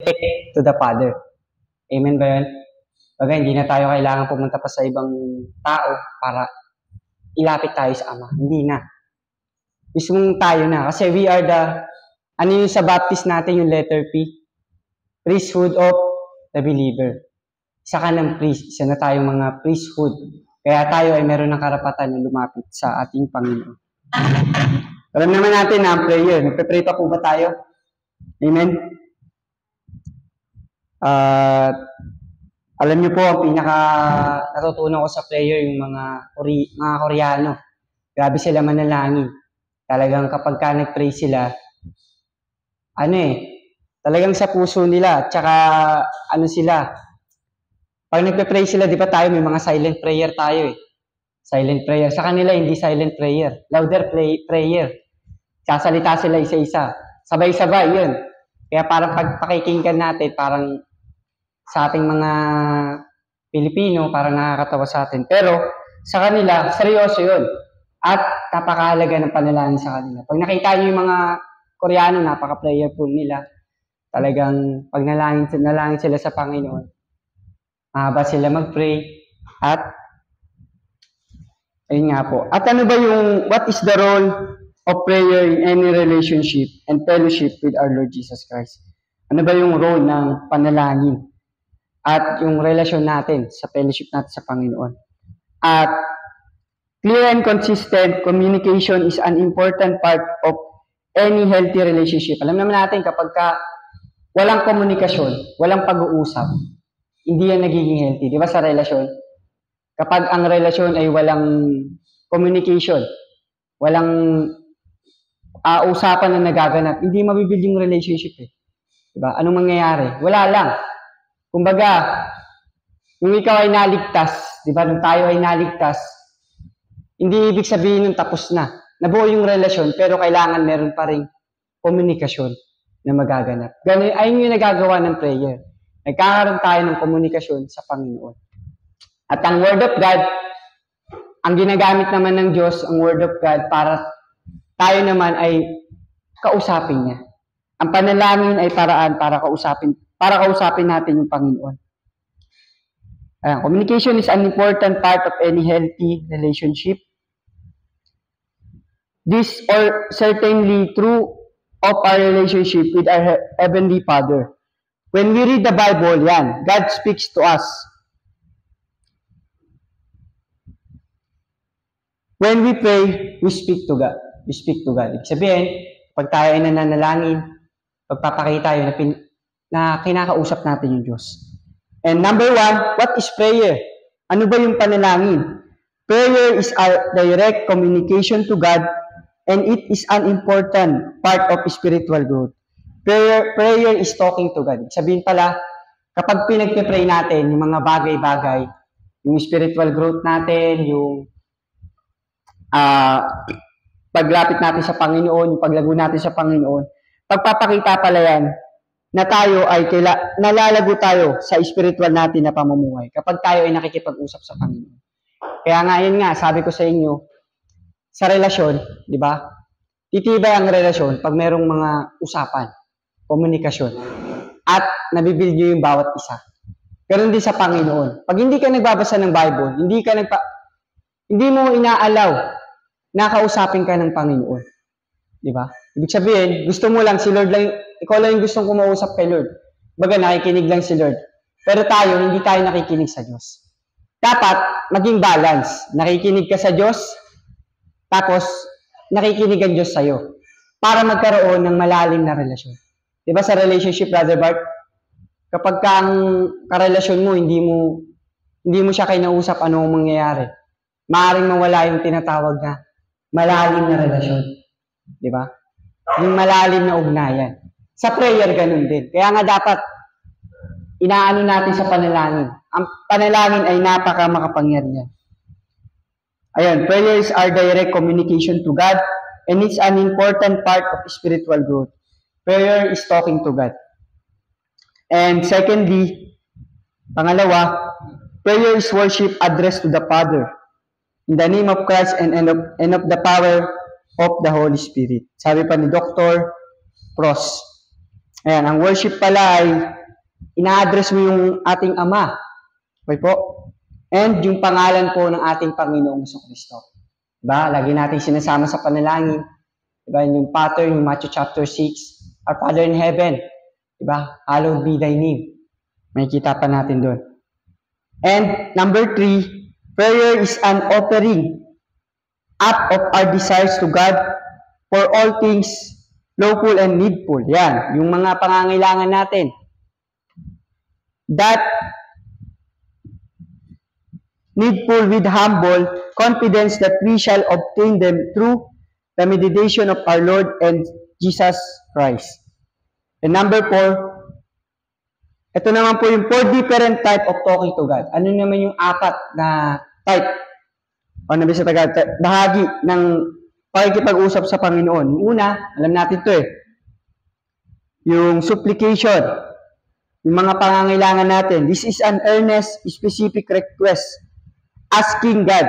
to the Father. Amen ba yan? Baga, hindi na tayo kailangan pumunta pa sa ibang tao para ilapit tayo sa Ama. Hindi na. Mismong tayo na. Kasi we are ano yung sa baptist natin, yung letter P? Priesthood of the believer. Isa ka ng priest. Isa na tayong mga priesthood. Kaya tayo ay meron ng karapatan na lumapit sa ating Panginoon. Alam naman natin na ang prayer. Nagpe-pray pa po ba tayo? Amen? Alam niyo po, ang pinaka natutunan ko sa prayer, yung mga Koreano. Grabe sila manalangin. Talagang kapag ka nag-pray sila, talagang sa puso nila, tsaka sila, pag nagpe-pray sila, di ba tayo, may mga silent prayer tayo eh. Silent prayer. Sa kanila, hindi silent prayer. Louder prayer. Sasalita sila isa-isa. Sabay-sabay, yun. Kaya parang pagpakikinggan natin, parang sa ating mga Pilipino, parang nakakatawa sa atin. Pero, sa kanila, seryoso yun. At napakahalaga ng panalangin sa kanila. Pag nakita niyo yung mga Koreano, napaka-prayerful nila. Talagang pag nalangin sila sa Panginoon, mahaba sila mag-pray. At, ayun nga po. At ano ba what is the role of prayer in any relationship and fellowship with our Lord Jesus Christ? Ano ba yung role ng panalangin? At yung relasyon natin sa fellowship natin sa Panginoon? At, clear and consistent communication is an important part of any healthy relationship. Alam naman natin, kapag walang komunikasyon, walang pag-uusap, hindi yan nagiging healthy. Di ba sa relasyon? Kapag ang relasyon ay walang communication, walang usapan na nagaganap, hindi mabibuild yung relationship eh. Di ba? Anong mangyayari? Wala lang. Kumbaga, yung ikaw ay naligtas, di ba? Nung tayo ay naligtas, hindi ibig sabihin nung tapos na. Nabuo yung relasyon, pero kailangan meron pa rin komunikasyon na magaganap. Ganun, ayun yung nagagawa ng prayer. Nagkakaroon tayo ng komunikasyon sa Panginoon. At ang Word of God, ang ginagamit naman ng Diyos, ang Word of God, para tayo naman ay kausapin niya. Ang panalangin ay paraan para kausapin natin yung Panginoon. Communication is an important part of any healthy relationship. This are certainly true of our relationship with our Heavenly Father. When we read the Bible, God speaks to us. When we pray, we speak to God. We speak to God. Ibig sabihin, pag tayo ay nananalangin, pagpapakita tayo na kinakausap natin yung Diyos. And number 1, what is prayer? Ano ba yung panalangin? Prayer is our direct communication to God, and it is an important part of spiritual growth. Prayer is talking to God. Sabihin pala, kapag pinagpe-pray natin, yung mga bagay-bagay, yung spiritual growth natin, yung paglapit natin sa Panginoon, yung paglago natin sa Panginoon, pagpapakita pala yan na tayo ay nalalago tayo sa spiritual natin na pamumuhay kapag tayo ay nakikipag-usap sa Panginoon. Kaya nga, yun nga, sabi ko sa inyo, sa relasyon, di ba? Titibay ang relasyon pag merong mga usapan, komunikasyon, at nabibuild nyo yung bawat isa. Pero hindi sa Panginoon. Pag hindi ka nagbabasa ng Bible, hindi mo inaalaw na kausapin ka ng Panginoon. Di ba? Ibig sabihin, gusto mo lang si Lord lang, ikaw lang yung gustong kumausap kay Lord. Baga, nakikinig lang si Lord. Pero tayo, hindi tayo nakikinig sa Diyos. Dapat, maging balance. Nakikinig ka sa Diyos, tapos, nakikinig ang Diyos sa'yo. Para magkaroon ng malalim na relasyon. Di ba sa relationship, Brother Bart? Kapag ang karelasyon mo, hindi mo siya kinausap, ano ang mangyayari? Maaaring mawala yung tinatawag na malalim na relasyon. Di ba? Yung malalim na ugnayan. Sa prayer, ganun din. Kaya nga dapat, inaano natin sa panalangin. Ang panalangin ay napaka-makapangyarihan. Ayan, prayer is our direct communication to God, and it's an important part of spiritual growth. Prayer is talking to God. And secondly, pangalawa, prayer is worship addressed to the Father in the name of Christ and of the power of the Holy Spirit. Sabi pa ni Dr. Pross. Ayan, ang worship pala ay ina-address mo yung ating Ama. Okay po? And yung pangalan po ng ating Panginoong Jesucristo. Diba? Lagi natin sinasama sa panalangin. Diba? Yung pattern, yung Matthew chapter 6. Our Father in Heaven. Diba? Hallowed be thy name. May kita pa natin doon. And number 3, prayer is an offering up of our desires to God for all things lawful and needful. Yan, yung mga pangangailangan natin. That needful with humble confidence that we shall obtain them through the meditation of our Lord and Jesus Christ. And number 4, ito naman po yung 4 different type of talking to God. Ano naman yung 4 na type? O nabi sa Tagalog, bahagi ng pakikipag-usap sa Panginoon. Yung una, alam natin ito yung supplication, yung mga pangangailangan natin. This is an earnest, specific request asking God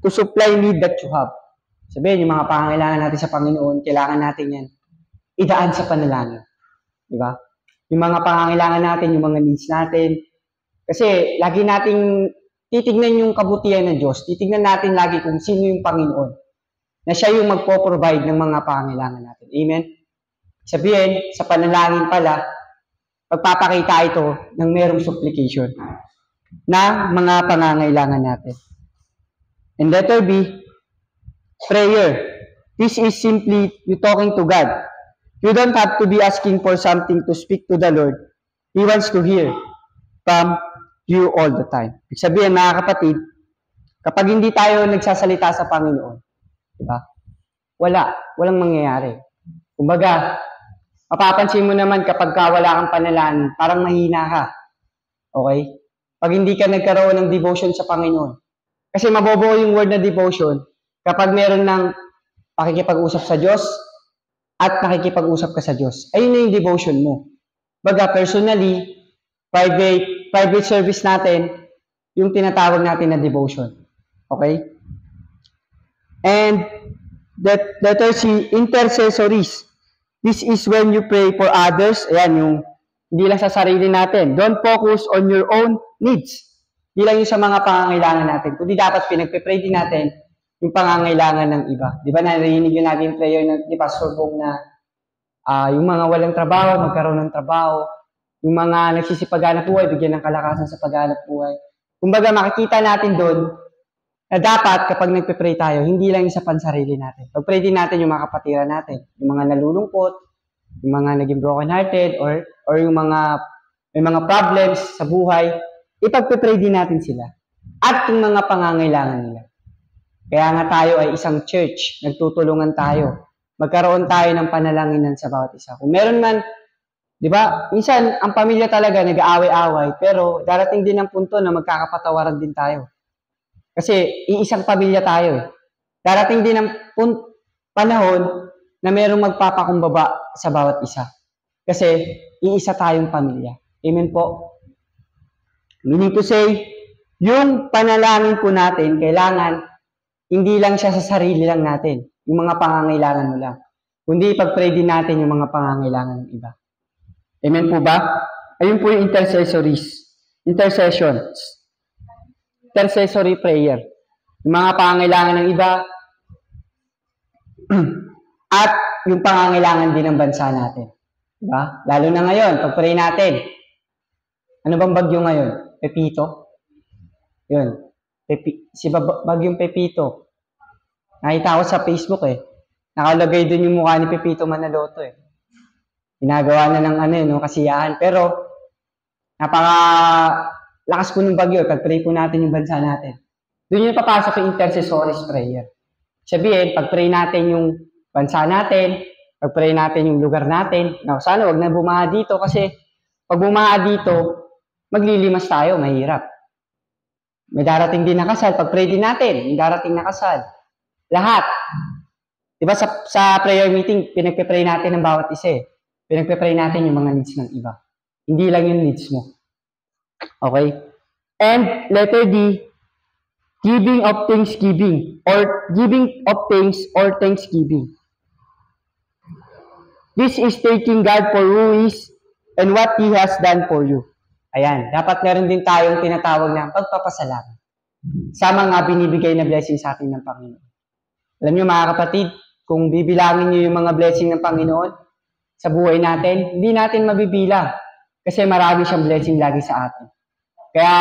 to supply need that you have. Sabihin, yung mga pangangailangan natin sa Panginoon, kailangan natin yan idaan sa panalangin. Di ba? Yung mga pangangailangan natin, yung mga needs natin. Kasi lagi nating titignan yung kabutihan ng Diyos. Titignan natin lagi kung sino yung Panginoon. Na siya yung magpo-provide ng mga pangangailangan natin. Amen? Sabihin, sa panalangin pala, pagpapakita ito ng merong supplication na mga pangangailangan natin. And letter B, prayer. This is simply you talking to God. You don't have to be asking for something to speak to the Lord. He wants to hear from you all the time. Ibig sabihin, mga kapatid, kapag hindi tayo nagsasalita sa Panginoon, diba? Walang mangyayari. Kumbaga, mapapansin mo naman kapag wala kang panalangin, parang mahina ka. Okay? Pag hindi ka nagkaroon ng devotion sa Panginoon. Kasi mabobo yung word na devotion kapag meron ng pakikipag-usap sa Diyos at nakikipag-usap ka sa Diyos. Ayun na yung devotion mo. Baga, personally, private service natin, yung tinatawag natin na devotion. Okay? And letter C, intercessories. This is when you pray for others. Ayan, yung hindi lang sa sarili natin. Don't focus on your own needs. Hindi lang yung sa mga pangangailangan natin. Kundi dapat pinagpe-pray din natin yung pangangailangan ng iba. Di ba narinig yun natin yung prayer ni Pastor Bong na yung mga walang trabaho, magkaroon ng trabaho. Yung mga nagsisipaghanap buhay, bigyan ng kalakasan sa paghanap buhay. Kumbaga makikita natin doon na dapat kapag nagpe-pray tayo, hindi lang yung sa pansarili natin. Pag-pray din natin yung mga kapatiran natin, yung mga nalulungkot, yung mga naging broken-hearted, or yung mga may mga problems sa buhay, ipag-pray din natin sila. At yung mga pangangailangan nila. Kaya nga tayo ay isang church, nagtutulungan tayo. Magkaroon tayo ng panalanginan sa bawat isa. Kung meron man, di ba, minsan ang pamilya talaga nag-aaway-away, pero darating din ang punto na magkakapatawaran din tayo. Kasi iisang pamilya tayo. Darating din ang panahon na merong magpapakumbaba sa bawat isa. Kasi iisa tayong pamilya. Amen po? Meaning to say, yung panalangin po natin, kailangan hindi lang siya sa sarili lang natin, yung mga pangangailangan mo lang. Kundi ipag-pray din natin yung mga pangangailangan ng iba. Amen po ba? Ayun po yung intercessory prayer. Yung mga pangangailangan ng iba at yung pangangailangan din ng bansa natin. Diba? Lalo na ngayon, pag-pray natin. Ano bang bagyo ngayon? Pepito? Yun. Bagyong Pepito. Nakita ko sa Facebook Nakalagay dun yung mukha ni Pepito Manaloto Ginagawa na ng kasiyahan. Pero, lakas po ng bagyo. Pag-pray po natin yung bansa natin. Doon yung papasok yung intercessory prayer. Sabihin, pag-pray natin yung bansa natin, pag-pray natin yung lugar natin. Now, sana wag na bumaha dito kasi pag bumaha dito, maglilimas tayo, mahirap. May darating din na kasal, pag-pray din natin, may darating na kasal. Lahat. Diba sa prayer meeting, pinagpe-pray natin ng bawat isa Pinagpe-pray natin yung mga needs ng iba. Hindi lang yung needs mo. Okay? And letter D, giving of thanksgiving or giving of thanks or thanksgiving. This is thanking God for who He is and what He has done for you. Ayan, dapat meron din tayong tinatawag na pagpapasalamat sa mga binibigay na blessing sa atin ng Panginoon. Alam niyo mga kapatid, kung bibilangin niyo yung mga blessing ng Panginoon sa buhay natin, hindi natin mabibilang kasi marami siyang blessing lagi sa atin. Kaya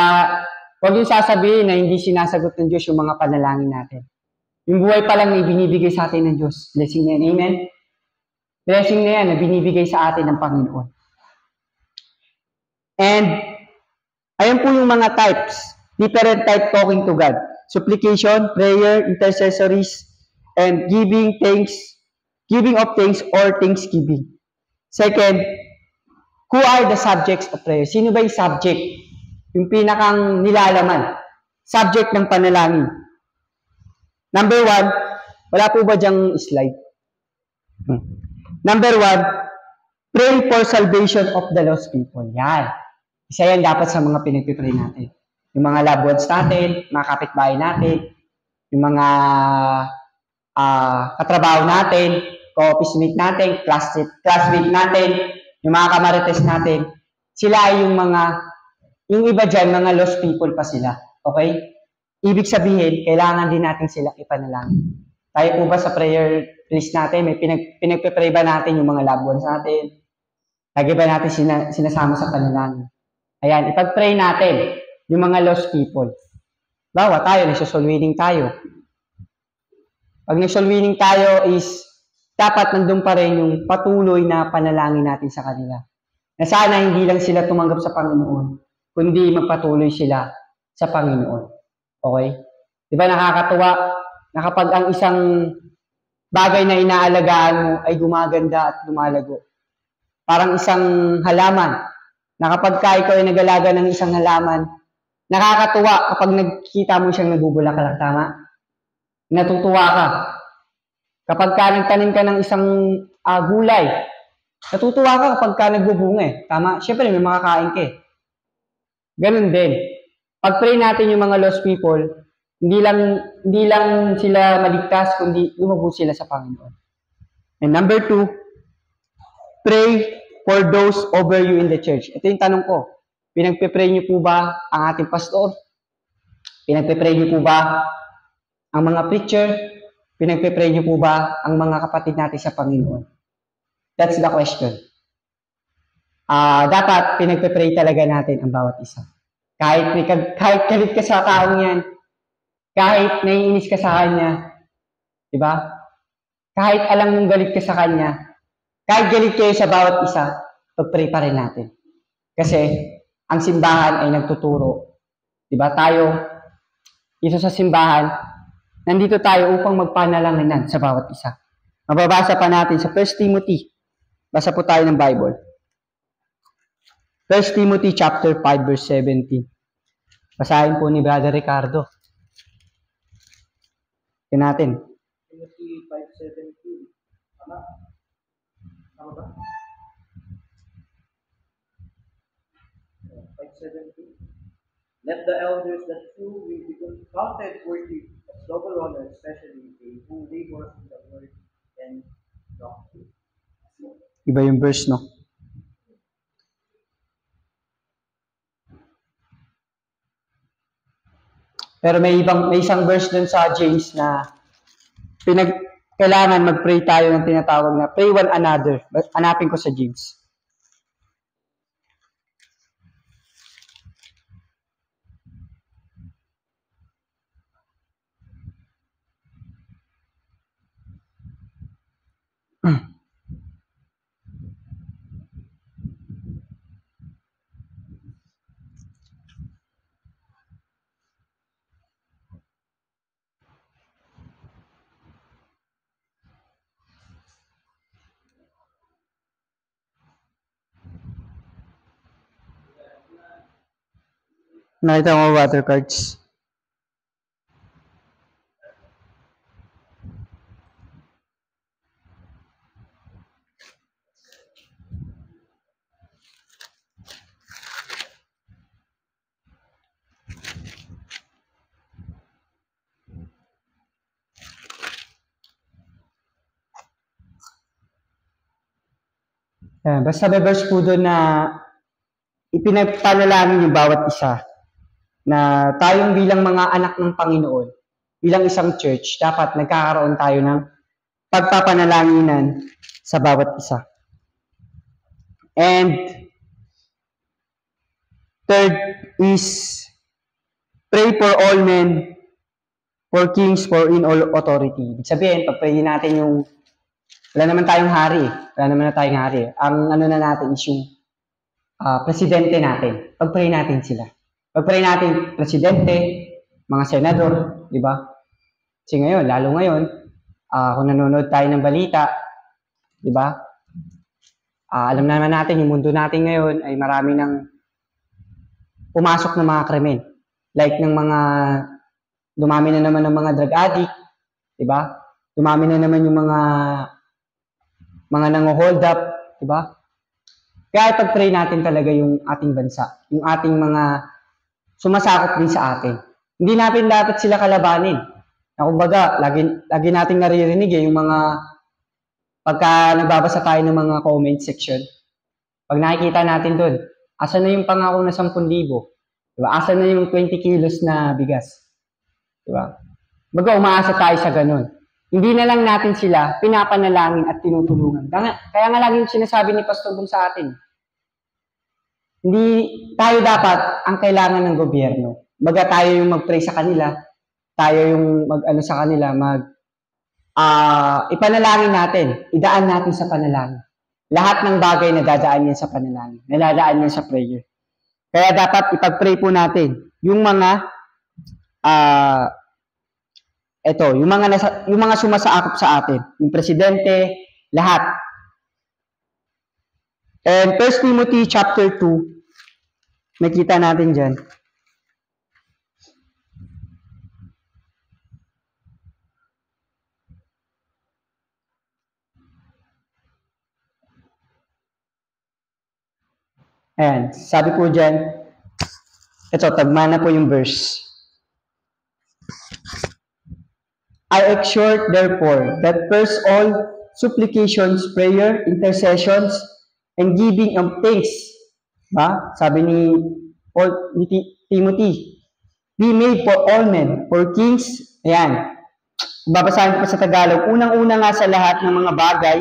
huwag yung sasabihin na hindi sinasagot ng Diyos yung mga panalangin natin. Yung buhay pa lang na ibinibigay sa atin ng Diyos. Blessing na yan. Amen? Blessing na yan na binibigay sa atin ng Panginoon. And, ayan po yung mga types. Different type talking to God. Supplication, prayer, intercessories, and giving of thanks or thanksgiving. Second, who are the subjects of prayer? Sino ba yung subject? Yung pinakang nilalaman. Subject ng panalangin. Number 1, wala po ba dyang slide? Number 1, pray for salvation of the lost people. Yan. Isa yan dapat sa mga pinagpipray natin. Yung mga loved ones natin, mga kapitbahay natin, yung mga katrabaho natin, co-office mate natin, classmate natin, yung mga kamarites natin, sila ay yung iba dyan, mga lost people pa sila. Okay? Ibig sabihin, kailangan din natin sila ipanalangin. Tayo po ba sa prayer list natin, may pinagpipray ba natin yung mga loved ones natin? Lagi ba natin sinasama sa panalangin? Ayan, ipag-pray natin yung mga lost people. Bawa tayo, nagsosoul winning tayo. Pag nag-soul winning tayo is dapat nandun pa rin yung patuloy na panalangin natin sa kanila. Na sana hindi lang sila tumanggap sa Panginoon, kundi magpatuloy sila sa Panginoon. Okay? Di ba nakakatuwa na kapag ang isang bagay na inaalagaan mo ay gumaganda at lumalago. Parang isang halaman na kapag ikaw ay nag-alaga ng isang halaman, nakakatuwa kapag nagkita mo siyang nagbubulaklak, tama? Natutuwa ka. Kapag nagtanim ka ng isang gulay, natutuwa ka kapag nagbubunga eh. Tama? Siyempre, may makakain ka eh. Ganun din. Pag-pray natin yung mga lost people, hindi lang sila maligtas, kundi lumabas sila sa Panginoon. And number 2, pray for those over you in the church. Ito yung tanong ko. Pinagpe-pray niyo po ba ang ating pastor? Pinagpe-pray niyo po ba ang mga preacher? Pinagpe-pray niyo po ba ang mga kapatid natin sa Panginoon? That's the question. Dapat pinagpe-pray talaga natin ang bawat isa. Kahit galit ka sa taong yan, kahit naiinis ka sa kanya, di ba? Kahit alam mong galit ka sa kanya, kahit galit kayo sa bawat isa, pag-pray pa rin natin. Kasi ang simbahan ay nagtuturo. Di ba? Tayo, isa sa simbahan, nandito tayo upang magpanalanginan sa bawat isa. Mababasa pa natin sa 1 Timothy. Basa po tayo ng Bible. 1 Timothy chapter 5 verse 17. Basahin po ni Brother Ricardo. Tignan natin. Timothy 5:17. Tama? Tama ba? 5:17. Let the elders that few will be counted worthy of double honor, especially they who labor in the word and doctrine. Iba yung verse, no? Pero may isang verse dun sa James na kailangan mag-pray tayo ng tinatawag na pray one another. Hanapin ko sa James. Nakita mo water cards? Basta may verse po doon na ipinagpanalangin yung bawat isa na tayong bilang mga anak ng Panginoon, bilang isang church, dapat nagkakaroon tayo ng pagpapanalanginan sa bawat isa. And third is pray for all men, for kings, for in all authority. Ibig sabihin, pag-pray natin yung wala naman tayong hari. Wala naman na tayong hari. Ang ano na natin is yung presidente natin. Pag-pray natin sila. Pag-pray natin presidente, mga senador, di ba? Kasi ngayon, lalo ngayon, kung nanonood tayo ng balita, di ba? Alam naman natin, yung mundo natin ngayon ay marami ng pumasok ng mga krimen. Like ng mga, dumami na naman ng mga drug addict, di ba? Dumami na naman yung mga nango-hold up, di ba? Kaya pag-pray natin talaga yung ating bansa, yung ating mga sumasakop din sa atin. Hindi natin dapat sila kalabanin. Na kumbaga, lagi nating naririnig yung mga pagka nagbabasa tayo ng mga comment section. Pag nakikita natin doon, asan na yung pangako na 10,000? Diba? Asan na yung 20 kilos na bigas? Diba? Baga, umaasa tayo sa ganun. Hindi na lang natin sila pinapanalangin at tinutulungan. Kaya nga laging sinasabi ni Pastor Bong sa atin, hindi tayo dapat ang kailangan ng gobyerno. Baga tayo yung mag-pray sa kanila, tayo yung mag-ano sa kanila, ipanalangin natin, idaan natin sa panalangin. Lahat ng bagay na dadaan yan sa panalangin, naladaan yan sa prayer. Kaya dapat ipag-pray po natin yung mga yung mga sumasaakop sa atin, yung presidente, lahat. And 1 Timothy chapter 2, nakita natin dyan. Ayan, sabi po dyan, ito, tagma na po yung verse. I exhort therefore that first all supplications, prayer, intercessions, and giving of thanks, sabi ni Paul, ni Timothy, be made for all men, for kings, ayan, babasahin ko sa Tagalog, unang-una nga sa lahat ng mga bagay,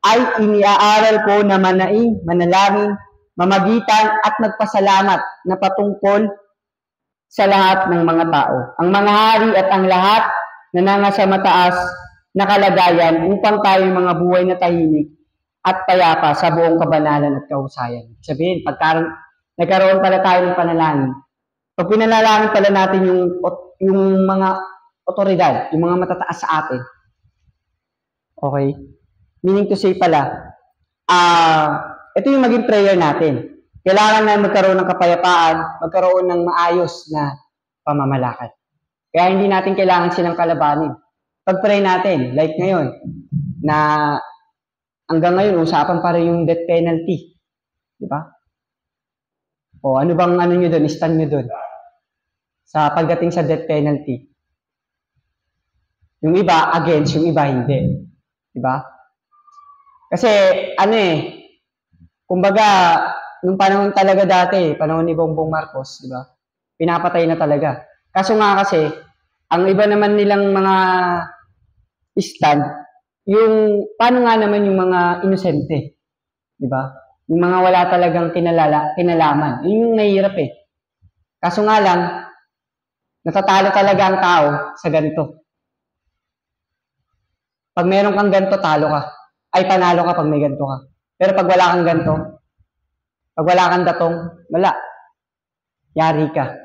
ay iniaaral ko na manaing, manalangin, mamagitan at magpasalamat na patungkol sa lahat ng mga tao. Ang mga hari at ang lahat na nangasa mataas na kalagayan upang tayo mga buhay na tahimik at payapa sa buong kabanalan at kahusayan. Sabihin, pagka nagkaroon pala tayo ng panalangin, pag pinanalangin pala natin yung mga otoridad, yung mga matataas sa atin. Okay? Meaning to say pala, ito yung maging prayer natin. Kailangan na magkaroon ng kapayapaan, magkaroon ng maayos na pamamalakad. Kaya hindi natin kailangan silang kalabanin. Pag-pray natin, like ngayon, na hanggang ngayon, usapan pa rin yung death penalty. Di ba? O ano bang ano nyo doon, stand nyo doon? Sa pagdating sa death penalty. Yung iba, against, yung iba, hindi. Di ba? Kasi, kumbaga, nung panahon talaga dati, panahon ni Bongbong Marcos, di ba? Pinapatay na talaga. Kaso nga kasi, ang iba naman nilang mga stand, yung, paano nga naman yung mga inosente? Di ba? Yung mga wala talagang kinalaman. Yun yung nahihirap eh. Kaso nga lang, natatalo talaga ang tao sa ganito. Pag meron kang ganito, talo ka. Ay, panalo ka pag may ganito ka. Pero pag wala kang ganito, pag wala kang datong, wala. Yari ka.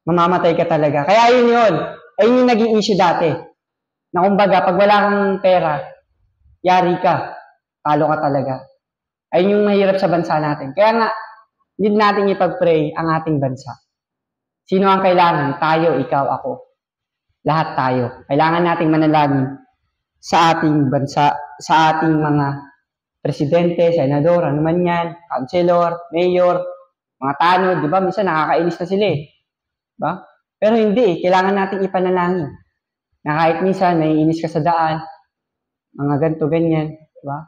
Mamamatay ka talaga. Kaya yun. Ayun yung naging issue dati. Na kumbaga, pag wala kang pera, yari ka. Talo ka talaga. Ayun yung mahirap sa bansa natin. Kaya nga, need natin ipag-pray ang ating bansa. Sino ang kailangan? Tayo, ikaw, ako. Lahat tayo. Kailangan nating manalangin sa ating bansa, sa ating mga presidente, senador, ano man yan, councilor, mayor, mga tanod, di ba? Minsan nakakainis na sila eh. Diba? Pero hindi, kailangan natin ipanalangin. Na kahit minsan may inis ka sa daan, mga ganito, ganyan, di ba?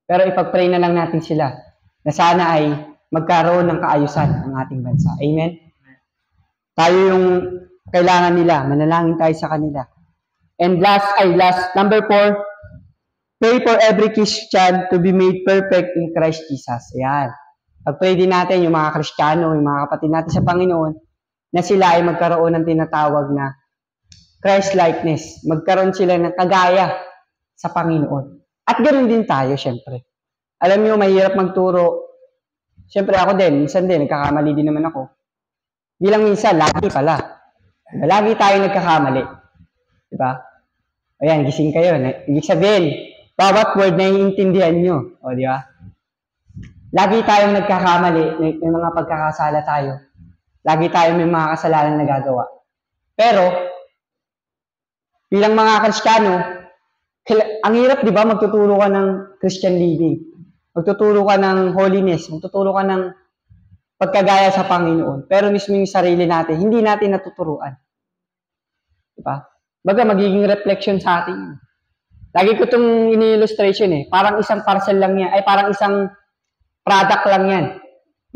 Pero ipag-pray na lang natin sila na sana ay magkaroon ng kaayusan ang ating bansa. Amen? Tayo yung kailangan nila. Manalangin tayo sa kanila. And last, number 4, pray for every Christian to be made perfect in Christ Jesus. Ayan. Pag-pray din natin yung mga Kristiyano, yung mga kapatid natin sa Panginoon, na sila ay magkaroon ng tinatawag na Christ-likeness. Magkaroon sila ng kagaya sa Panginoon. At ganoon din tayo, syempre. Alam niyo, mahirap magturo. Syempre ako din, minsan din, nagkakamali din naman ako. Di lang minsan, lagi pala. Lagi tayo nagkakamali. Diba? Ayan, gising kayo. Ibig sabihin, bawat word na iintindihan nyo. O, di ba? Lagi tayong nagkakamali, may mga pagkakasala tayo. Lagi tayong may mga kasalanan na gagawa. Pero, bilang mga Kristiyano, ang hirap, di ba, magtuturo ka ng Christian living. Magtuturo ka ng holiness. Magtuturo ka ng pagkagaya sa Panginoon. Pero mismo yung sarili natin, hindi natin natuturuan. Di ba? Baga, magiging reflection sa atin. Lagi ko itong ini-illustration Parang isang parcel lang yan. Ay, parang isang product lang yan.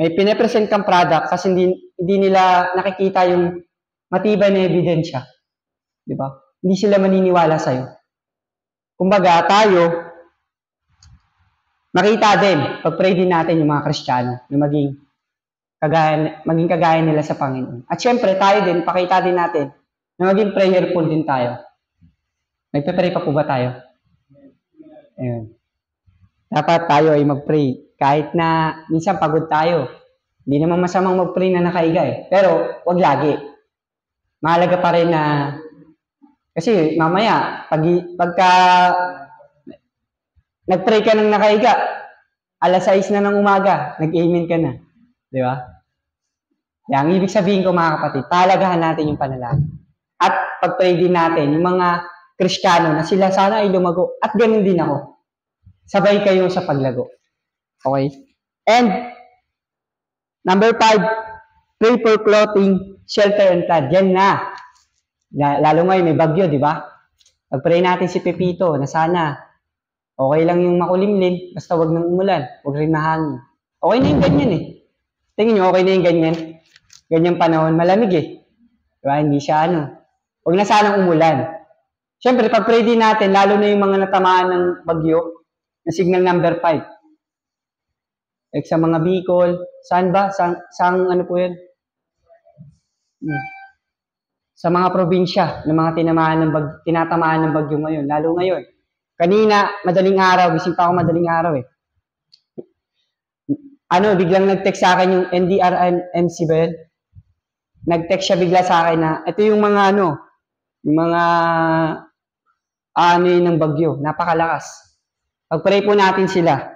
May pinapresent kang product kasi hindi nila nakikita yung matibay na ebidensya. Di ba? Hindi sila maniniwala sa'yo. Kumbaga, tayo, makita din, pag-pray din natin yung mga Kristiyano na maging kagaya nila sa Panginoon. At syempre, tayo din, pakita din natin na maging prayerful din tayo. Nagpe-pray pa po ba tayo? Ayun. Dapat tayo ay mag-pray. Kahit na minsan pagod tayo. Hindi naman masamang mag-pray na nakaiga Pero, wag lagi. Mahalaga pa rin na kasi mamaya, pagka nag-pray ka ng nakaiga, 6:00 na ng umaga, nag-amen ka na. Di ba? Ang ibig sabihin ko mga kapatid, pahalagahan natin yung panalangin. At pag-pray din natin, yung mga Kristiyano na sila sana ay lumago. At ganun din ako. Sabay kayo sa paglago. Okay? And, number 5, pray for clothing, shelter, and flood. Yan na. Lalo ngayon, may bagyo, di ba? Pag-pray natin si Pepito na sana okay lang yung makulimlim, basta wag nang umulan, wag rin mahangin. Okay na yung ganyan Tingin nyo, okay na yung ganyan. Ganyang panahon, malamig Diba? Hindi siya Wag na sanang umulan. Siyempre, pag-pray din natin, lalo na yung mga natamaan ng bagyo, na signal number 5. Like sa mga Bicol, saan ba? Sang ano po yan? Sa mga probinsya, ng mga tinatamaan ng bagyo ngayon, lalo ngayon. Kanina, madaling araw, gising pa ako madaling araw biglang nag-text sa akin yung NDRMC ba yun? Nag-text siya bigla sa akin na, ito yung mga yung mga ng bagyo, napakalakas. Pag-pray po natin sila.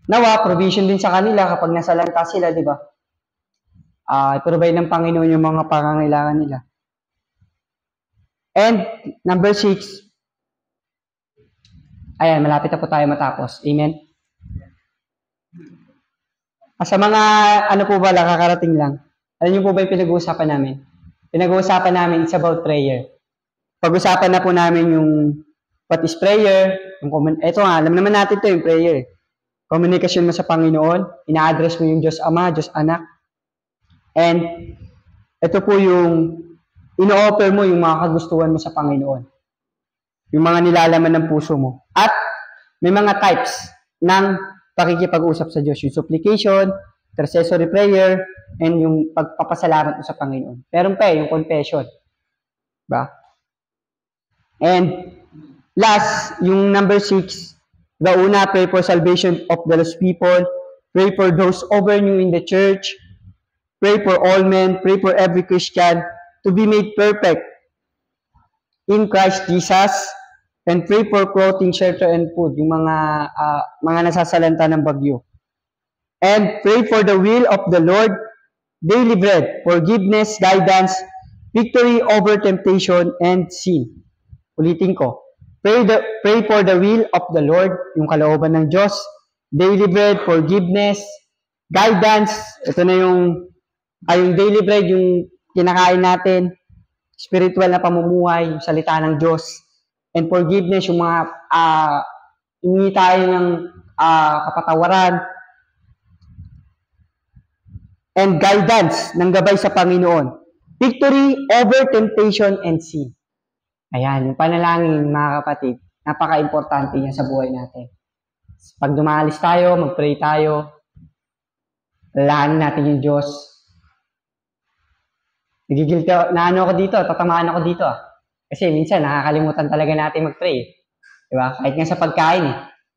Nawa, provision din sa kanila kapag nasa lanta sila, di ba? I-provide ng Panginoon yung mga pangangailangan nila. And, number 6, ayan, malapit na po tayo matapos. Amen? Sa mga, po ba, kakarating lang. Alam niyo po ba yung pinag-uusapan namin? Pinag-uusapan namin, it's about prayer. Pag-usapan na po namin yung what is prayer. Ito nga, alam naman natin ito yung prayer. Komunikasyon mo sa Panginoon. Ina-address mo yung Diyos Ama, Diyos Anak. And, ito po yung ino-offer mo yung mga kagustuhan mo sa Panginoon. Yung mga nilalaman ng puso mo. At, may mga types ng pakikipag-usap sa Diyos. Yung supplication, intercessory prayer, and yung pagpapasalamat mo sa Panginoon. Meron pa yung confession. Ba? And, last, yung number 6, the una, pray for salvation of the lost people, pray for those over you in the church, pray for all men, pray for every Christian to be made perfect in Christ Jesus, and pray for clothing, shelter, and food, yung mga nasasalanta ng bagyo. And pray for the will of the Lord, daily bread, forgiveness, guidance, victory over temptation, and sin. Ulitin ko. Pray for the will of the Lord, yung kalooban ng Diyos, daily bread, forgiveness, guidance, ito na yung daily bread, yung kinakain natin, spiritual na pamumuhay, yung salita ng Diyos, and forgiveness, yung hingi tayo ng kapatawaran and guidance ng gabay sa Panginoon. Victory over temptation and sin. Ayan, yung panalangin, mga kapatid, napaka-importante niya sa buhay natin. Pag dumalis tayo, mag-pray tayo, lalahanin natin yung Diyos. Nagigilty ako, ako dito, tatamaan ako dito. Kasi minsan, nakakalimutan talaga natin mag-pray. Diba? Kahit nga sa pagkain,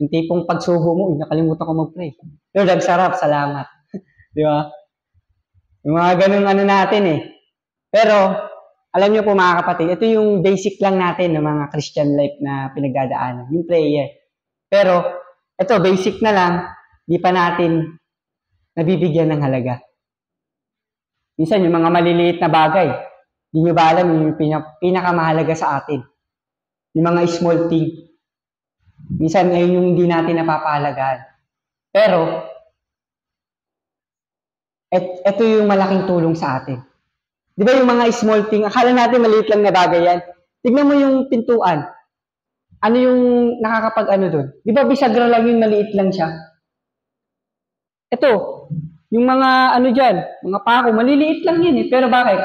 yung tipong pagsubo mo, nakalimutan ko mag-pray. Lord, ang sarap, salamat. Diba? Yung mga ganun natin Pero, alam niyo po mga kapatid, ito yung basic lang natin ng mga Christian life na pinagdadaanan, yung prayer. Pero, ito, basic na lang, di pa natin nabibigyan ng halaga. Minsan, yung mga maliliit na bagay, di nyo ba alam yung pinakamahalaga sa atin? Yung mga small thing. Minsan, ngayon yung hindi natin napapahalagaan. Pero, ito yung malaking tulong sa atin. Di ba yung mga small thing, akala natin maliit lang na bagay yan. Tignan mo yung pintuan. Ano yung nakakapag-ano doon? Di ba bisagra lang yung maliit lang siya? Ito, yung mga dyan, mga pako, maliliit lang yan Pero bakit?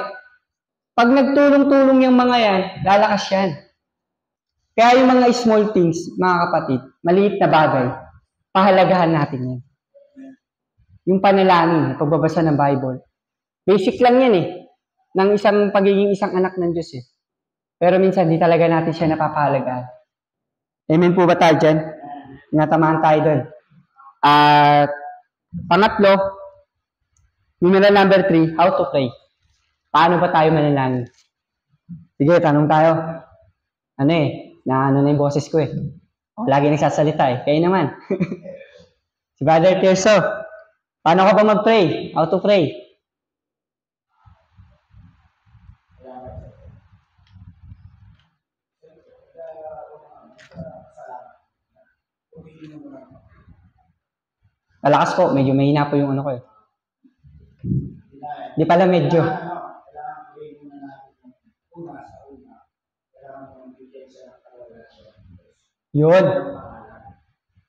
Pag nagtulong-tulong yung mga yan, lalakas yan. Kaya yung mga small things, mga kapatid, maliit na bagay, pahalagahan natin yan. Yung panalangin, pagbabasa ng Bible. Basic lang yan ng pagiging isang anak ng Diyos Pero minsan, di talaga natin siya napapahalagaan. Amen po ba tayo dyan? Natamaan tayo doon. At pangatlo, numeral number 3, how to pray. Paano ba tayo manalangin? Sige, tanong tayo. Na yung boses ko lagi nagsasalita Kayo naman. Si Brother Tirso, paano ka ba mag-pray? How to pray? Malakas po, medyo mahina po yung ko Di pala medyo. Yun.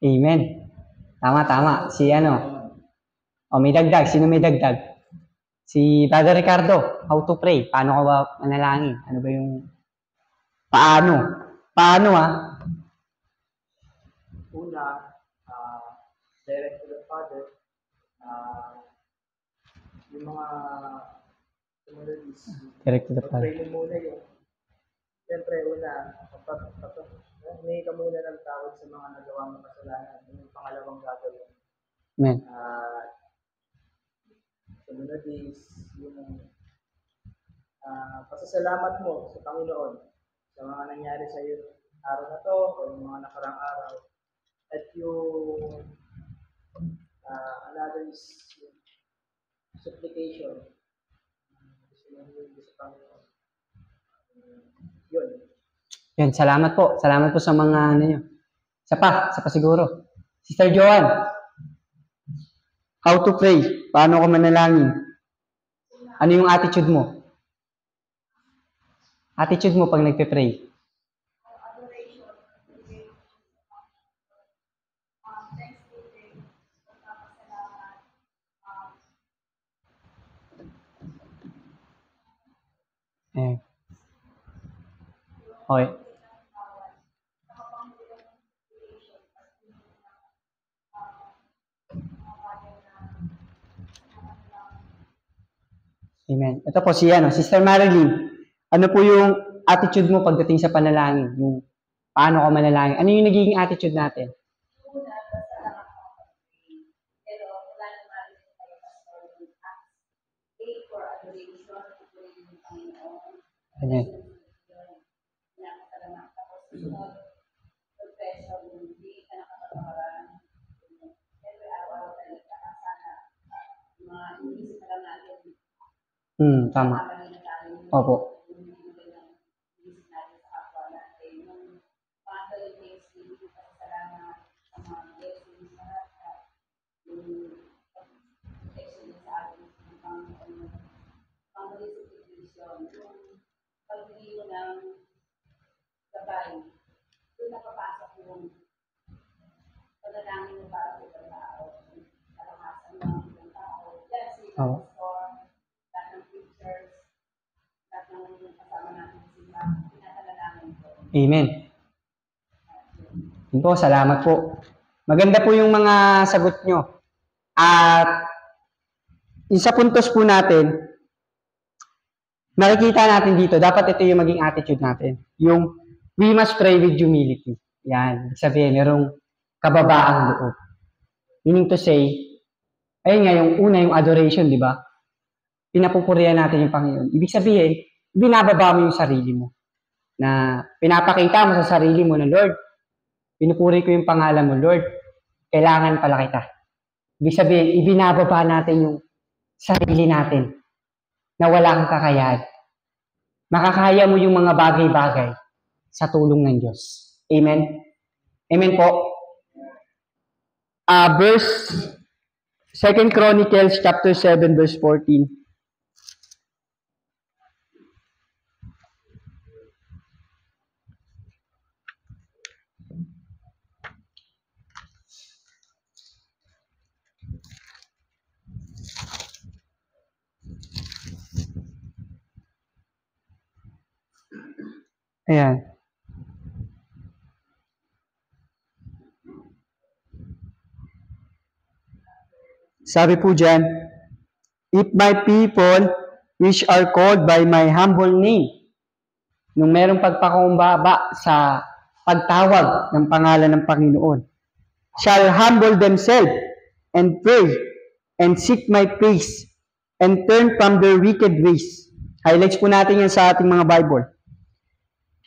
Amen. Tama. May dagdag. Sino may dagdag? Si Brother Ricardo, how to pray? Paano ka ba manalangin? Ano ba yung... Paano? Una, direct to the Father. Yung mga communities. Direct to the Father. Pray mo muna yung... Siyempre, una, humingi ka muna ng tawad sa mga nagawa mo kasalanan. Yung pangalawang gagawin. Amen. Sumunod is yung pasasalamat mo sa Panginoon sa mga nangyari sa iyo araw na to o yung mga nakarang araw. At yung another is supplication. Sumunod sa Panginoon. Yun. Yan, salamat po. Salamat po sa mga nyo. Isa pa siguro. Sister Joanne, how to pray? Paano ka manalangin? Ano yung attitude mo? Attitude mo pag nagpe-pray? Okay. Amen. Ito po Sister Marilyn. Ano po yung attitude mo pagdating sa panalangin? Yung paano ka manalangin? Ano yung nagiging attitude natin? Amen. Tama. Opo. panalangin mo para sa ibang tao, kalakasan ng ibang tao, blessing, Oo. storm, lahat ng pictures, lahat ng kasama natin sa sila, pinapanalangin ko. Amen. Yun po, salamat po. Maganda po yung mga sagot nyo. At isa puntos po natin, nakikita natin dito, dapat ito yung maging attitude natin. Yung we must pray with humility. Yan. Ibig sabihin, merong kababaang loob. Meaning to say, ayun nga, yung una, yung adoration, di ba? Pinapupurihan natin yung Panginoon. Ibig sabihin, binababa mo yung sarili mo. Na pinapakita mo sa sarili mo na, Lord, pinupuri ko yung pangalan mo, Lord, kailangan pala kita. Ibig sabihin, ibinababa natin yung sarili natin na wala kang kakayahan. Makakaya mo yung mga bagay-bagay sa tulong ng Diyos. Amen? Amen po. Verse 2 Chronicles chapter 7 verse 14. Ayan. Sabi po dyan, if my people, which are called by my humble name, nung merong pagpakumbaba sa pagtawag ng pangalan ng Panginoon, shall humble themselves and pray and seek my face and turn from their wicked ways. Highlights po natin yan sa ating mga Bible.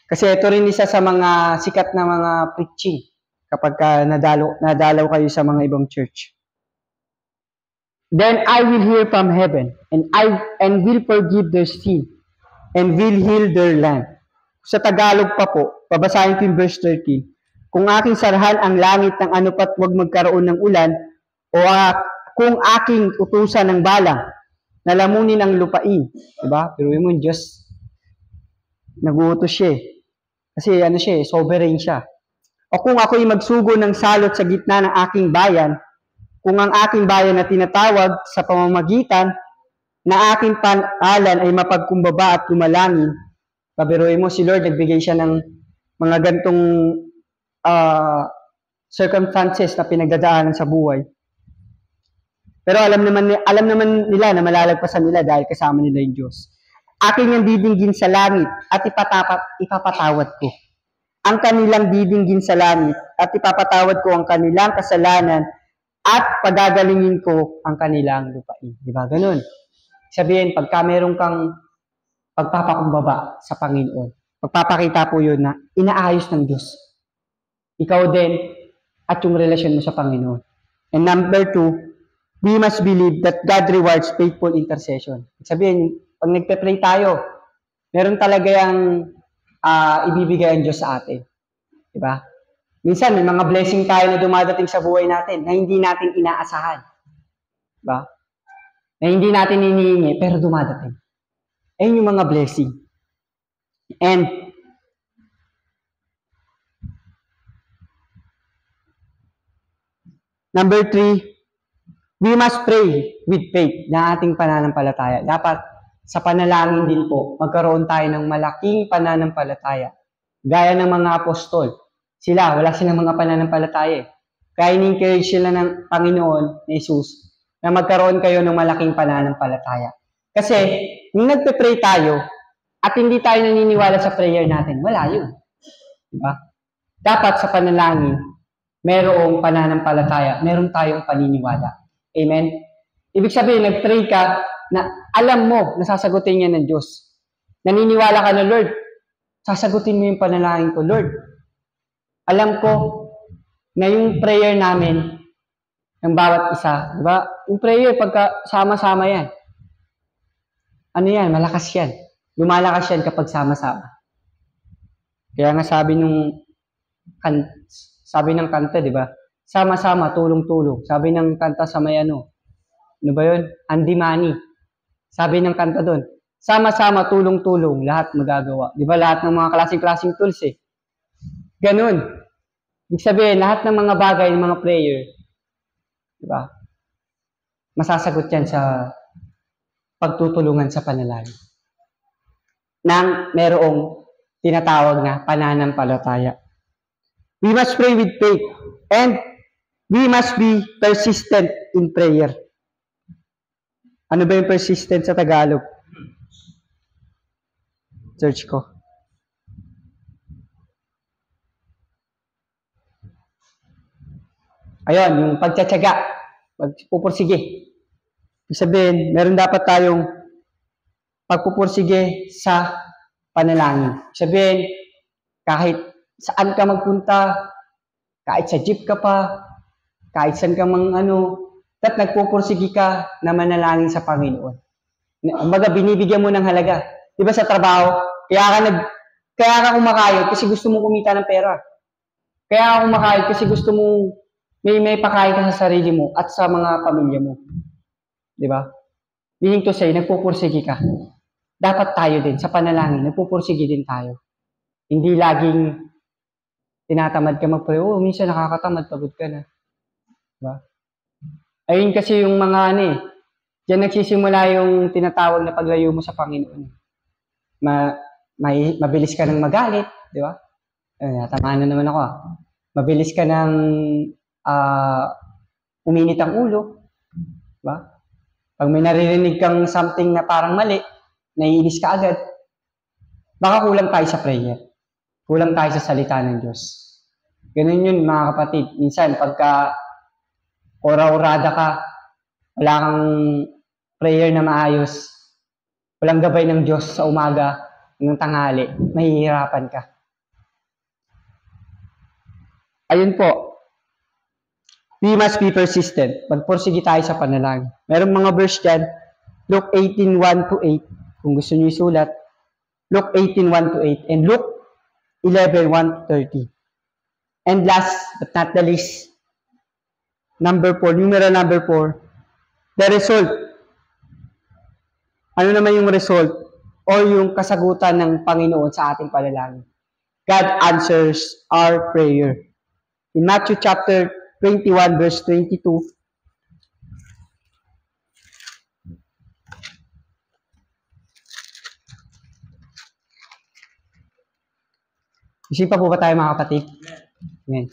Kasi ito rin isa sa mga sikat na mga preaching kapag nadalaw kayo sa mga ibang church. Then I will hear from heaven and will forgive their sin and will heal their land. Sa Tagalog pa po, babasahin ko yung verse 13. Kung aking sarahan ang langit ng anupat wag magkaroon ng ulan, o kung aking utusan ng balang, nalamunin ang lupain. Diba? Pero yung Diyos, nag-uutos siya eh. Kasi ano siya eh, sovereign siya. O kung ako'y magsugo ng salot sa gitna ng aking bayan, kung ang aking bayan na tinatawag sa pamamagitan na aking pangalan ay mapagkumbaba at lumalangin, pabiruin mo si Lord, nagbigay siya ng mga gantong circumstances na pinagdadaanan sa buhay. Pero alam naman nila na malalagpasan nila dahil kasama nila yung Diyos. Aking ang didinggin sa langit at ipapatawad ko ang kanilang didinggin sa langit at ipapatawad ko ang kanilang kasalanan at pagagalingin ko ang kanilang lupain. Di ba? Ganun. Sabihin, pagka meron kang pagpapakumbaba sa Panginoon, pagpapakita po yun na inaayos ng Diyos. Ikaw din at yung relasyon mo sa Panginoon. And number 2, we must believe that God rewards faithful intercession. Sabihin, pag nagpe-pray tayo, meron talaga yung ibibigay ang Diyos sa atin. Diba? Minsan, may mga blessing tayo na dumadating sa buhay natin na hindi natin inaasahan. Diba? Na hindi natin iniingi, pero dumadating. Ayun yung mga blessing. And, number 3, we must pray with faith na ating pananampalataya. Dapat, sa panalangin din po, magkaroon tayo ng malaking pananampalataya. Gaya ng mga apostol. Sila, wala silang mga pananampalataya. Kaya in-encourage sila ng Panginoon, ni Jesus, na magkaroon kayo ng malaking pananampalataya. Kasi, nung nagpe-pray tayo, at hindi tayo naniniwala sa prayer natin, wala yun. Diba? Dapat sa panalangin, merong pananampalataya, meron tayong paniniwala. Amen? Ibig sabihin, nag-pray ka, na alam mo na sasagutin niya ng Diyos. Naniniwala ka na, Lord, sasagutin mo yung panalangin ko, Lord. Alam ko na yung prayer namin, ng bawat isa, di ba? Yung prayer, pagka sama-sama yan. Ano yan? Malakas yan. Lumalakas yan kapag sama-sama. Kaya nga sabi ng kanta, di ba? Sama-sama, tulong-tulong. Sabi ng kanta sa may ano ba yun? Andimani. Sabi ng kanta doon, sama-sama, tulong-tulong, lahat magagawa. Di ba? Lahat ng mga klaseng-klaseng tools eh. Ganun. Ibig sabihin, lahat ng mga bagay, ng mga prayer, di ba? Masasagot yan sa pagtutulungan sa panalangin. Nang merong tinatawag na pananampalataya. We must pray with faith and we must be persistent in prayer. Ano ba yung persistent sa Tagalog? Search ko. Ayun, yung pagtsatsaga, pagpupursige. Ibig sabihin, meron dapat tayong pagpupursige sa panalangin. Ibig sabihin, kahit saan ka magpunta, kahit sa jeep ka pa, kahit saan ka nagpupursige ka na manalangin sa Panginoon. Kumbaga, binibigyan mo ng halaga. Di ba sa trabaho, kaya ka kumakayod kasi gusto mong kumita ng pera. Kaya ka kumakayod kasi gusto mong may pakain ka sa sarili mo at sa mga pamilya mo. Di ba? Meaning to say, nagpupursige ka. Dapat tayo din, sa panalangin, nagpupursige din tayo. Hindi laging tinatamad ka mag-pray. Minsan nakakatamad, pagod ka na. Diba? Ayun kasi yung mga diyan nagsisimula yung tinatawag na paglayo mo sa Panginoon. Mabilis ka nang magalit, di ba? Natamaan na naman ako. Mabilis ka nang uminit ang ulo. Di ba? Pag may naririnig kang something na parang mali, naiinis ka agad. Baka kulang tayo sa prayer. Kulang tayo sa salita ng Diyos. Ganun yun, mga kapatid. Minsan, pagka ora-orada ka, wala kang prayer na maayos, walang gabay ng Diyos sa umaga, ng tanghali, mahihirapan ka. Ayun po. We must be persistent. Magpursige tayo sa panalangin. Merong mga verse dyan, Luke 18:1-8, kung gusto niyo isulat, Luke 18:1-8, and Luke 11:1-30. And last but not the least, numeral number 4, the result. Ano naman yung result o yung kasagutan ng Panginoon sa ating panalangin? God answers our prayer. In Matthew chapter 21 verse 22, isipan po ba tayo, mga kapatid? Amen.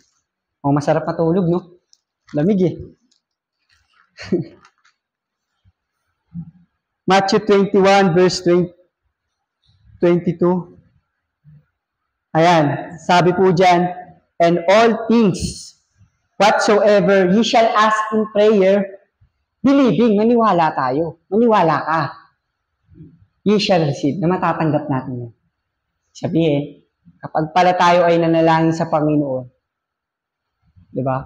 Masarap matulog, no? Lamig eh. Matthew 21 verse 22. Ayan, sabi po dyan, and all things whatsoever ye shall ask in prayer, believing, maniwala tayo. Maniwala ka. Ye shall receive, na matatanggap natin yan. Sabihin, kapag pala tayo ay nanalangin sa Panginoon, di ba?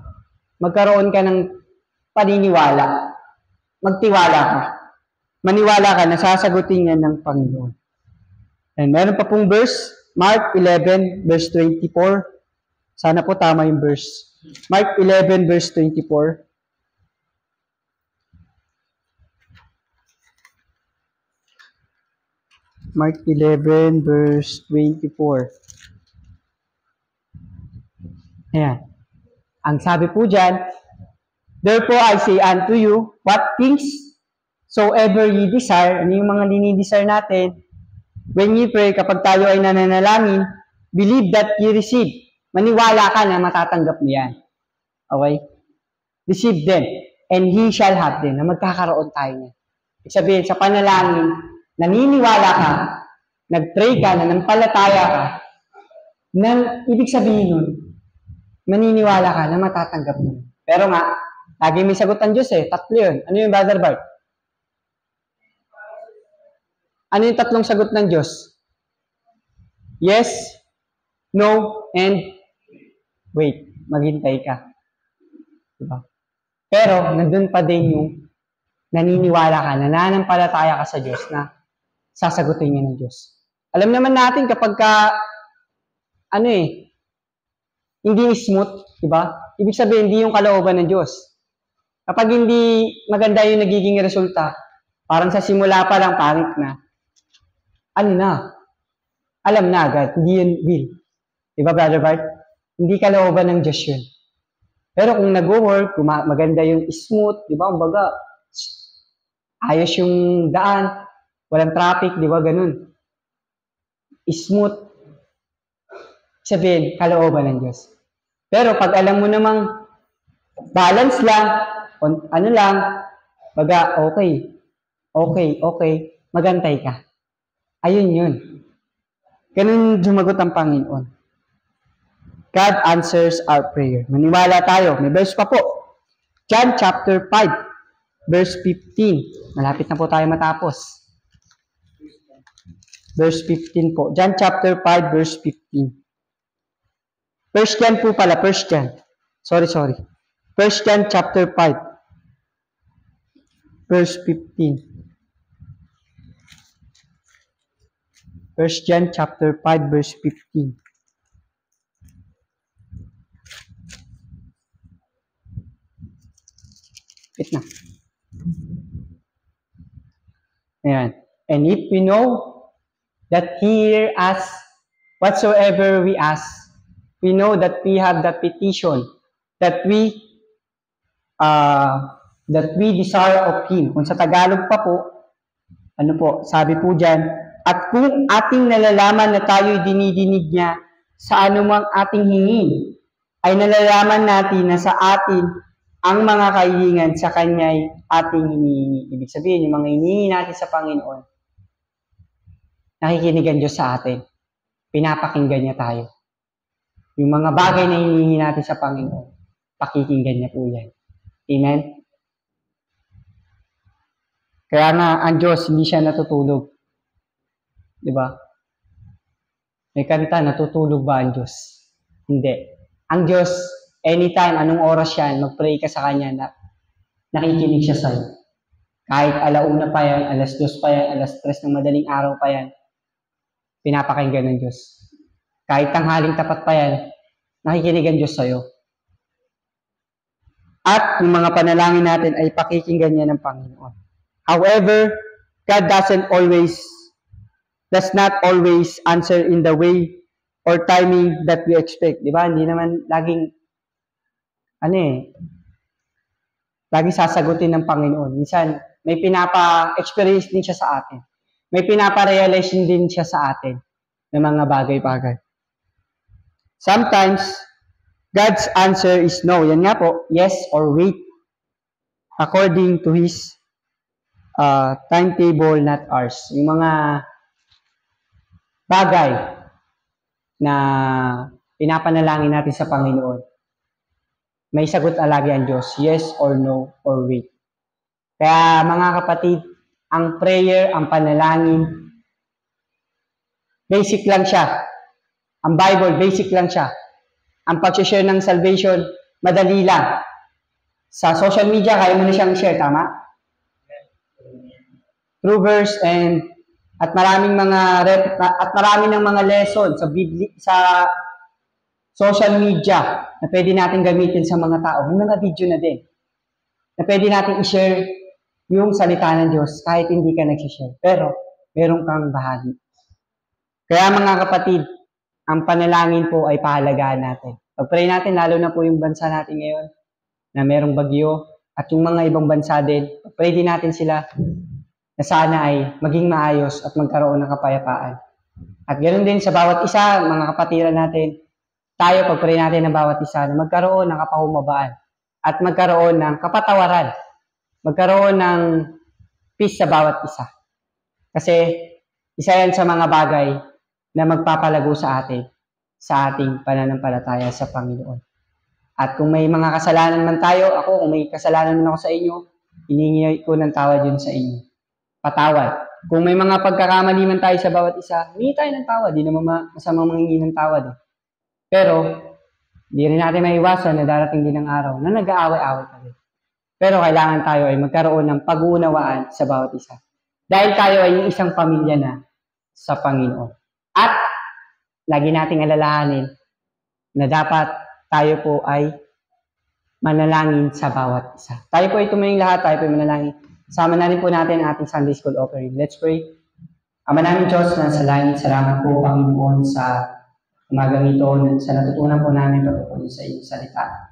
Magkaroon ka ng paniniwala. Magtiwala ka. Maniwala ka na sasagutin yan ng Panginoon. And meron pa pong verse, Mark 11 verse 24. Sana po tama yung verse. Mark 11 verse 24. Mark 11 verse 24. Ayan. Ang sabi po dyan, therefore I say unto you, what things soever ye desire, ano yung mga dinidesire natin, when ye pray, kapag tayo ay nananalangin, believe that ye receive. Maniwala ka na matatanggap mo yan. Okay? Receive them, and he shall have them, na magkakaroon tayo niya. Ibig sabihin, sa panalangin, naniniwala ka, nag-pray ka, nanampalataya ka, ibig sabihin nun, maniniwala ka na matatanggap mo. Pero nga, lagi may sagot ang Diyos eh. Tatlo yun. Ano yung Brother Bart? Ano yung tatlong sagot ng Diyos? Yes, no, and wait. Maghintay ka. Diba? Pero, nandun pa din yung naniniwala ka, nananampalataya ka sa Diyos na sasagutin niya ng Diyos. Alam naman natin kapag hindi smooth, diba? Ibig sabihin, hindi yung kalooban ng Diyos. Kapag hindi maganda yung nagiging resulta, parang sa simula pa lang, pangit na. Alam na agad, hindi yun will. Diba, Brother Bart? Hindi kalooban ng Diyos yun. Pero kung nag-work, kung maganda yung smooth, di ba? Kumbaga, ayos yung daan, walang traffic, di ba? Ganun. Smooth. Sabihin, kalooban ng Diyos. Pero pag alam mo namang balance lang, ano lang, baga, okay, magantay ka. Ayun yun. Ganun sumagot ang Panginoon. God answers our prayer. Maniwala tayo. May verse pa po. John chapter 5, verse 15. Malapit na po tayo matapos. Verse 15 po. John chapter 5, verse 15. First John po pala. First John. Sorry. First John chapter 5, verse 15. First John chapter 5, verse 15. Wait na. Ayan. And if we know that He hears us whatsoever we ask, we know that we have the petition that we desire of Him. Kung sa Tagalog pa po, ano po, sabi po dyan, at kung ating nalalaman na tayo'y dinidinig niya sa anumang ating hingin, ay nalalaman natin na sa atin ang mga kahilingan sa Kanya'y ating hinihingi. Ibig sabihin, yung mga hinihingi natin sa Panginoon, nakikinig ang Diyos sa atin. Pinapakinggan niya tayo. Yung mga bagay na hinihingi natin sa Panginoon, pakikinggan niya po yan. Amen? Kaya nga, ang Diyos, hindi siya natutulog. Diba? May kanta, natutulog ba ang Diyos? Hindi. Ang Diyos, anytime, anong oras yan, mag-pray ka sa Kanya na nakikinig siya sa'yo. Kahit alauna pa yan, alas 2 pa yan, alas 3 ng madaling araw pa yan, pinapakinggan ng Diyos. Kahit tanghaling tapat pa yan, nakikinig ang Diyos sa'yo. At yung mga panalangin natin ay pakikinggan niya ng Panginoon. However, God does not always answer in the way or timing that we expect. Di ba? Hindi naman laging, laging sasagutin ng Panginoon. Minsan, may pinapa-experience din siya sa atin. May pinapa-realize din siya sa atin ng mga bagay-bagay. Sometimes, God's answer is no. Yan nga po, yes or wait. According to His timetable, not ours. Yung mga bagay na pinapanalangin natin sa Panginoon, may sagot lagi ang Diyos, yes or no or wait. Kaya mga kapatid, ang prayer, ang panalangin, basic lang siya. Ang Bible, basic lang siya. Ang pag-share ng salvation, madali lang. Sa social media, kaya mo na siyang share, tama? Through verse at maraming ng mga lesson sa social media na pwede natin gamitin sa mga tao. May mga video na din na pwede natin i-share yung salita ng Diyos kahit hindi ka nag-share. Pero, meron kang bahagi. Kaya mga kapatid, ang panalangin po ay pahalagaan natin. Pag-pray natin, lalo na po yung bansa natin ngayon na merong bagyo at yung mga ibang bansa din, pag-pray din natin sila na sana ay maging maayos at magkaroon ng kapayapaan. At ganoon din sa bawat isa, mga kapatiran natin, tayo pag-pray natin ng bawat isa na magkaroon ng kapahumabaan at magkaroon ng kapatawaran, magkaroon ng peace sa bawat isa. Kasi isa yan sa mga bagay na magpapalago sa ating pananampalataya sa Panginoon. At kung may mga kasalanan man tayo, kung may kasalanan man ako sa inyo, hiningi ko ng tawad yun sa inyo. Patawad. Kung may mga pagkakamali man tayo sa bawat isa, humingi tayo ng tawad. Di naman masamang manghingi ng tawad. Pero, di rin natin maiwasan na darating din ang araw na nag-aaway-aaway pa rin. Pero kailangan tayo ay magkaroon ng pag-uunawaan sa bawat isa. Dahil tayo ay isang pamilya na sa Panginoon. At, lagi nating alalahanin na dapat tayo po ay manalangin sa bawat isa. Tayo po ay tumingin lahat, tayo po ay manalangin. Sama na rin po natin ang ating Sunday School offering. Let's pray. Ama namin Diyos na sa langit, salamat po Panginoon sa umagang ito sa natutunan po namin patungkol sa iyong salita.